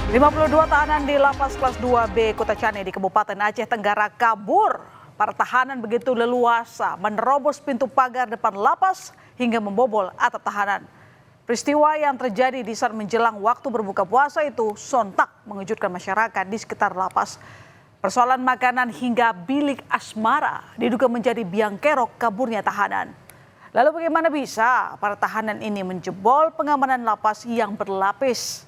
52 tahanan di Lapas Kelas 2B Kota Cane di Kabupaten Aceh Tenggara kabur. Para tahanan begitu leluasa menerobos pintu pagar depan lapas hingga membobol atap tahanan. Peristiwa yang terjadi di saat menjelang waktu berbuka puasa itu sontak mengejutkan masyarakat di sekitar lapas. Persoalan makanan hingga bilik asmara diduga menjadi biang kerok kaburnya tahanan. Lalu bagaimana bisa para tahanan ini menjebol pengamanan lapas yang berlapis?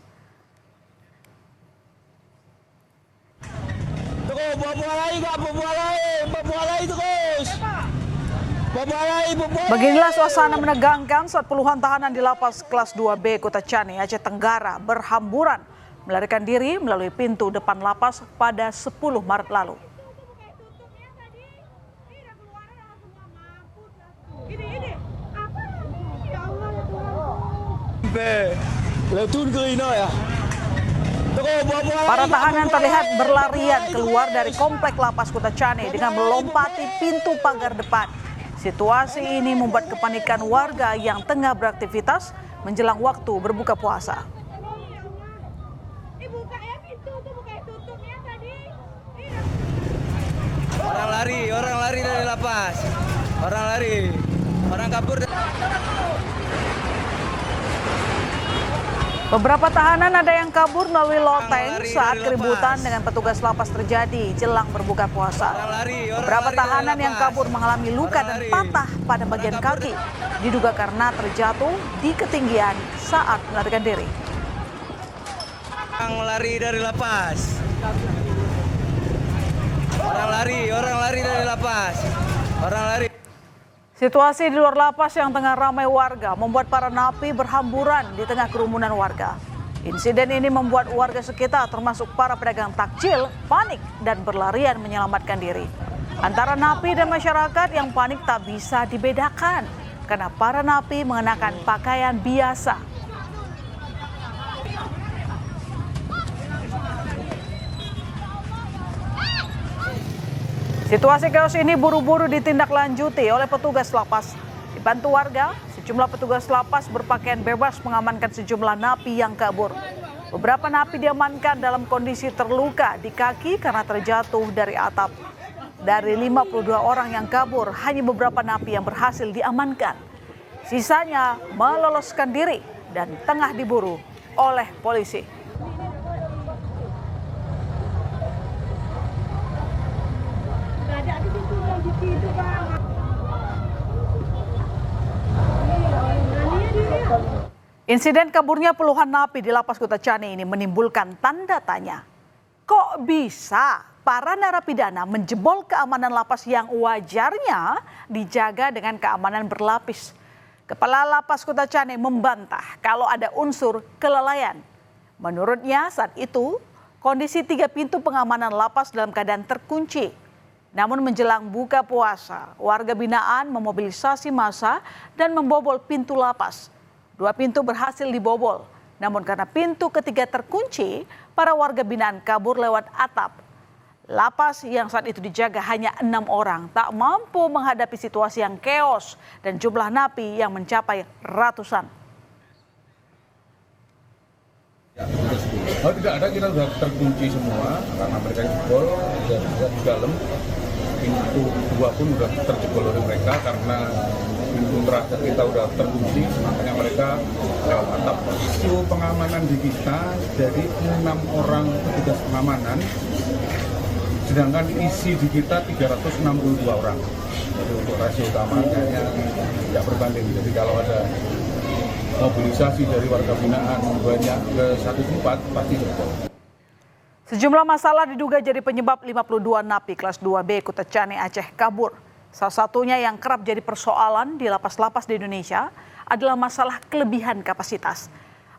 Beginilah suasana menegangkan saat puluhan tahanan di Lapas Kelas 2B Kota Cane, Aceh Tenggara berhamburan melarikan diri melalui pintu depan lapas pada 10 Maret lalu. Para tahanan terlihat berlarian keluar dari komplek lapas Kota Cane dengan melompati pintu pagar depan. Situasi ini membuat kepanikan warga yang tengah beraktivitas menjelang waktu berbuka puasa. Orang lari dari lapas. Orang kabur. Beberapa tahanan ada yang kabur melalui loteng saat keributan dengan petugas lapas terjadi jelang berbuka puasa. Beberapa tahanan yang kabur mengalami luka dan patah pada bagian kaki, diduga karena terjatuh di ketinggian saat melarikan diri. Orang lari dari lapas. Orang lari dari lapas. Situasi di luar lapas yang tengah ramai warga membuat para napi berhamburan di tengah kerumunan warga. Insiden ini membuat warga sekitar termasuk para pedagang takjil panik dan berlarian menyelamatkan diri. Antara napi dan masyarakat yang panik tak bisa dibedakan karena para napi mengenakan pakaian biasa. Situasi chaos ini buru-buru ditindaklanjuti oleh petugas lapas. Dibantu warga, sejumlah petugas lapas berpakaian bebas mengamankan sejumlah napi yang kabur. Beberapa napi diamankan dalam kondisi terluka di kaki karena terjatuh dari atap. Dari 52 orang yang kabur, hanya beberapa napi yang berhasil diamankan. Sisanya meloloskan diri dan tengah diburu oleh polisi. Insiden kaburnya puluhan napi di Lapas Kota Cane ini menimbulkan tanda tanya. Kok bisa para narapidana menjebol keamanan lapas yang wajarnya dijaga dengan keamanan berlapis? Kepala Lapas Kota Cane membantah kalau ada unsur kelalaian. Menurutnya saat itu kondisi 3 pintu pengamanan lapas dalam keadaan terkunci. Namun menjelang buka puasa, warga binaan memobilisasi massa dan membobol pintu lapas. 2 pintu berhasil dibobol, namun karena pintu ketiga terkunci, para warga binaan kabur lewat atap. Lapas yang saat itu dijaga hanya 6 orang, tak mampu menghadapi situasi yang keos dan jumlah napi yang mencapai ratusan. Oh tidak ada, kita sudah terkunci semua karena mereka jebol dan di dalam. Pintu 2 pun sudah terjebol oleh mereka karena pintu terakhir kita sudah terkunci, makanya mereka lewat atap. Isu pengamanan di kita dari 6 orang petugas pengamanan, sedangkan isi di kita 362 orang. Jadi untuk rasio keamanannya tidak berbanding. Jadi kalau ada mobilisasi dari warga binaan banyak ke satu tempat, pasti jebol. Sejumlah masalah diduga jadi penyebab 52 napi kelas 2B Kota Cane Aceh kabur. Salah satunya yang kerap jadi persoalan di lapas-lapas di Indonesia adalah masalah kelebihan kapasitas.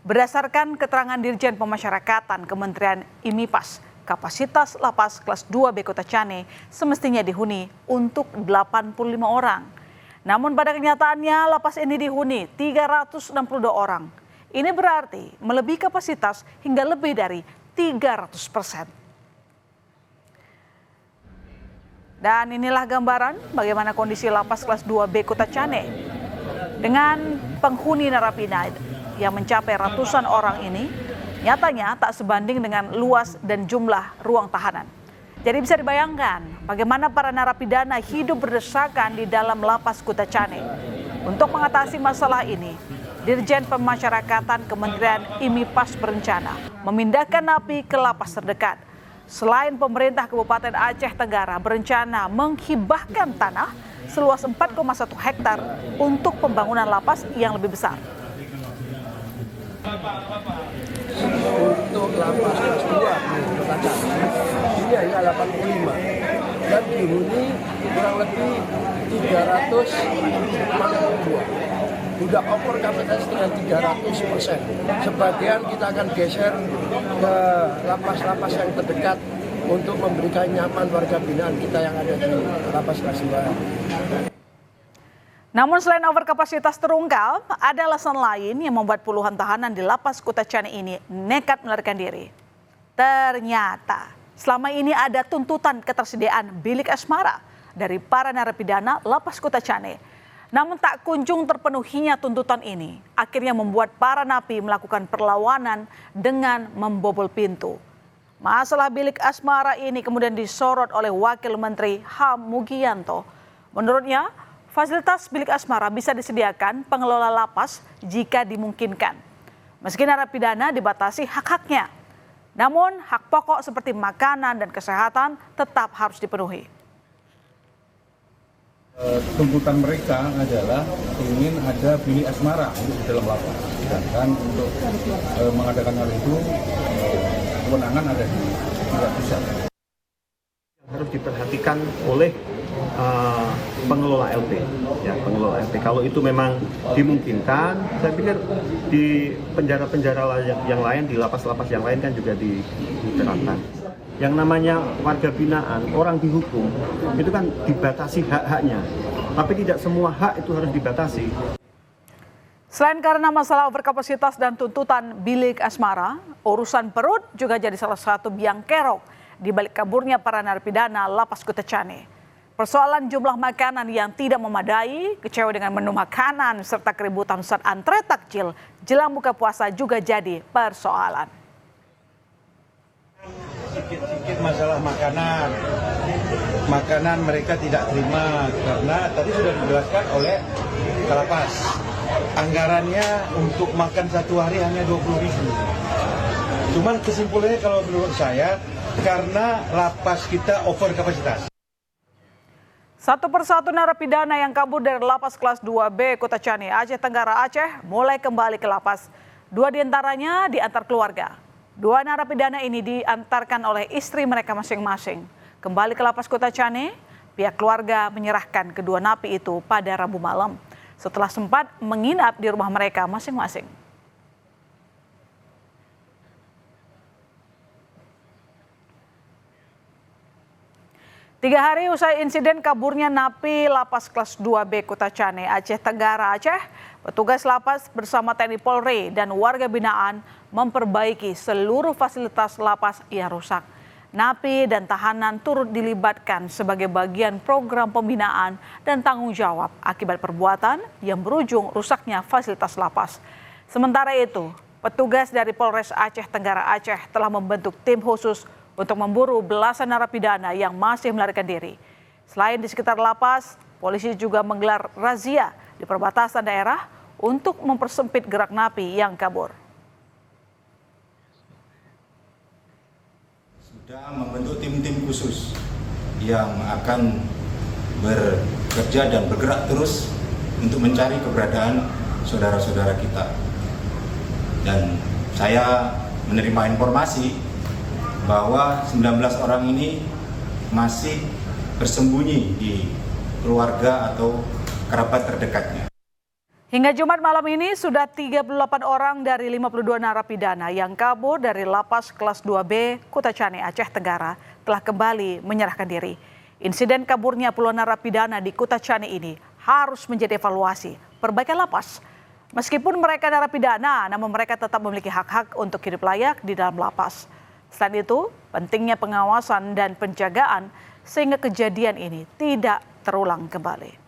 Berdasarkan keterangan Dirjen Pemasyarakatan Kementerian IMIPAS, kapasitas lapas kelas 2B Kota Cane semestinya dihuni untuk 85 orang. Namun pada kenyataannya lapas ini dihuni 362 orang. Ini berarti melebihi kapasitas hingga lebih dari 300%. Dan inilah gambaran bagaimana kondisi lapas kelas 2B Kota Cane. Dengan penghuni narapidana yang mencapai ratusan orang ini, Nyatanya tak sebanding dengan luas dan jumlah ruang tahanan. Jadi bisa dibayangkan bagaimana para narapidana hidup berdesakan di dalam lapas Kutacane. Untuk mengatasi masalah ini, Dirjen Pemasyarakatan Kementerian IMIPAS berencana memindahkan napi ke lapas terdekat. Selain pemerintah Kabupaten Aceh Tenggara berencana menghibahkan tanah seluas 4,1 hektar untuk pembangunan lapas yang lebih besar. Untuk lapas kelas 2 di Kutacane ini hanya 85 dan dihuni kurang lebih 352. Sudah over kapasitas dengan 300%. Sebagian kita akan geser ke lapas-lapas yang terdekat untuk memberikan nyaman warga binaan kita yang ada di lapas kelas 2. Namun selain overkapasitas terungkap, ada alasan lain yang membuat puluhan tahanan di lapas Kutacane ini nekat melarikan diri. Ternyata selama ini ada tuntutan ketersediaan bilik asmara dari para narapidana lapas Kutacane. Namun tak kunjung terpenuhinya tuntutan ini, akhirnya membuat para napi melakukan perlawanan dengan membobol pintu. Masalah bilik asmara ini kemudian disorot oleh Wakil Menteri HAM Mugianto. Menurutnya, fasilitas bilik asmara bisa disediakan pengelola lapas jika dimungkinkan. Meski narapidana dibatasi hak-haknya, namun hak pokok seperti makanan dan kesehatan tetap harus dipenuhi. Tuntutan mereka adalah ingin ada bilik asmara untuk di dalam lapas. Sedangkan untuk mengadakan hal itu, kewenangan ada di pihak pusat. Harus diperhatikan oleh pengelola LP, ya pengelola LP. Kalau itu memang dimungkinkan, saya pikir di penjara-penjara yang lain, di lapas-lapas yang lain kan juga diterapkan. Yang namanya warga binaan, orang dihukum, itu kan dibatasi hak-haknya. Tapi tidak semua hak itu harus dibatasi. Selain karena masalah overkapasitas dan tuntutan bilik asmara, urusan perut juga jadi salah satu biang kerok di balik kaburnya para narapidana lapas Kutacane. Persoalan jumlah makanan yang tidak memadai, kecewa dengan menu makanan, serta keributan saat antre takjil jelang buka puasa juga jadi persoalan. Sedikit masalah makanan mereka tidak terima karena tadi sudah dijelaskan oleh Kalapas, anggarannya untuk makan satu hari hanya 20.000. Cuman kesimpulannya kalau menurut saya karena lapas kita over kapasitas. Satu persatu narapidana yang kabur dari lapas kelas 2B Kutacane, Aceh Tenggara, Aceh mulai kembali ke lapas. 2 diantaranya diantar keluarga. 2 narapidana ini diantarkan oleh istri mereka masing-masing. Kembali ke lapas Kutacane, pihak keluarga menyerahkan kedua napi itu pada Rabu malam setelah sempat menginap di rumah mereka masing-masing. Tiga hari usai insiden kaburnya napi lapas kelas 2B Kutacane, Aceh Tenggara, Aceh, petugas lapas bersama TNI Polri dan warga binaan memperbaiki seluruh fasilitas lapas yang rusak. Napi dan tahanan turut dilibatkan sebagai bagian program pembinaan dan tanggung jawab akibat perbuatan yang berujung rusaknya fasilitas lapas. Sementara itu, petugas dari Polres Aceh Tenggara Aceh telah membentuk tim khusus untuk memburu belasan narapidana yang masih melarikan diri. Selain di sekitar lapas, polisi juga menggelar razia di perbatasan daerah untuk mempersempit gerak napi yang kabur. Sudah membentuk tim-tim khusus yang akan bekerja dan bergerak terus untuk mencari keberadaan saudara-saudara kita. Dan saya menerima informasi bahwa 19 orang ini masih bersembunyi di keluarga atau kerabat terdekatnya. Hingga Jumat malam ini sudah 38 orang dari 52 narapidana yang kabur dari lapas kelas 2B Kutacane, Aceh Tenggara telah kembali menyerahkan diri. Insiden kaburnya puluhan narapidana di Kutacane ini harus menjadi evaluasi perbaikan lapas. Meskipun mereka narapidana, namun mereka tetap memiliki hak-hak untuk hidup layak di dalam lapas. Selain itu, pentingnya pengawasan dan penjagaan sehingga kejadian ini tidak terulang kembali.